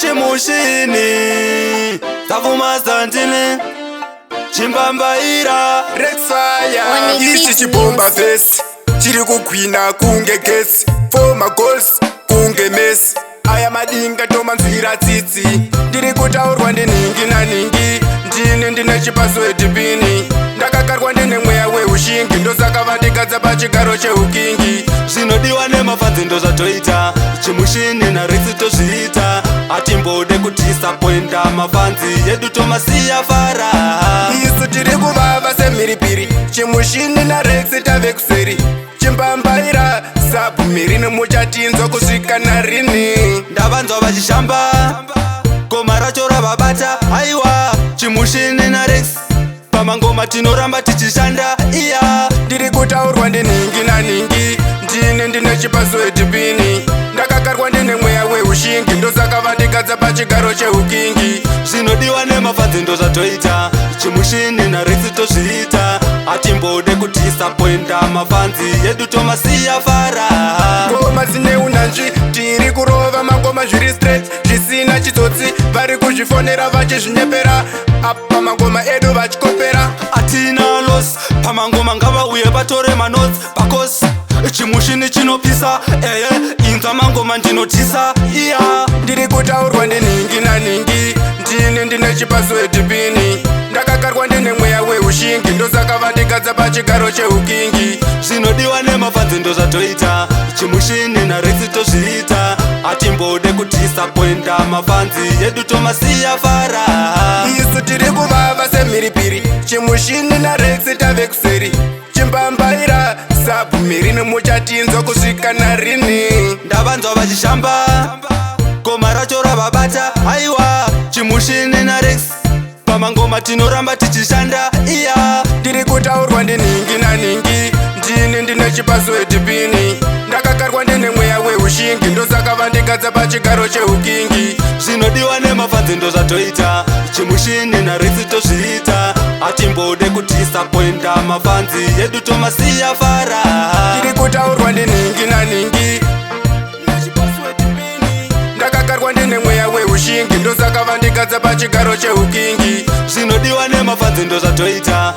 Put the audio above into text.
chimushini tavuma zandini chimbambaira Rexfire ichi chibomba vesi chiri kukwina kunge gesi for my goals kunge mesi aya madinga tomanzwira tsitsi ndiri kutaurwa ndiningi naningi ndini ndine chipaswedi pini ndakakarwa ndine mweya weushingi ndosaka vandikadza pachigaro cheukingi zvinodiwa nemafadzi ndozvatoita chimushini naRex tozviita hatimbode kudhisapoinda mafanzi yedu tomasiya fara isu tiri kuvava semhiripiri chimushini naRex tave kuseri chimbambaira sabhumiri nemuchatinzwa kusvika narini ndavanzwa vachishamba goma racho ravabata aiwa chimushini naRex pamangoma tinoramba tichishanda iya ndiri kutaurwa ndiningi naningi ndine ndine chipaswedi pini ndakakarwa ndine mweya weushingi ndosaka vandikadza pachigaro cheukingi zvinodiwa nemafadzi ndozvatoita chimushini naRex tozviita hatimbode kudhisapoinda mafanzi yedu tomasiya fara ngoma dzine unyanzvi tiri kurova mangoma zviri straight zvisina chitsotsi vari kuzvifonera vachizvinyepera apa mangoma edu vachikopera hatina los pamangoma ngavauye vatore manotsi pakosi chimushini chinopisa eye inzwa mangoma ndinotisa iya ndiri kutaurwa ndiningi naningi ndine ndine chipaswedi pini ndakakarwa ndine mweya weushingi ndosaka vandikadza pachigaro cheukingi zvinodiwa nemafadzi ndozvatoita chimushini naRex tozviita hatimbode kudhisapoinda mafanzi yedu tomasiya fara isu tiri kuvava semhiripiri chimushini naRex tave kuseri chimbambaira sabhumiri nemuchatinzwa kusvika narini ndavanzwa vachishamba goma racho ravabata aiwa chimushini naRex pamangoma tinoramba tichishanda iya ndiri kutaurwa ndiningi naningi ndini ndine chipaswedi pini ndakakarwa ndine mweya weushingi ndosaka vandikadza pachigaro cheukingi zvinodiwa nemafadzi ndozvatoita chimushini naRex tozviita hatimbode kudhisapoinda mafanzi yedu tomasiya fara ndiri kutaurwa ndiningi naningi ndakakarwa ndine mweya weushingi ndosaka vandikadza pachigaro cheukingi zvinodiwa nemafadzi ndozvatoita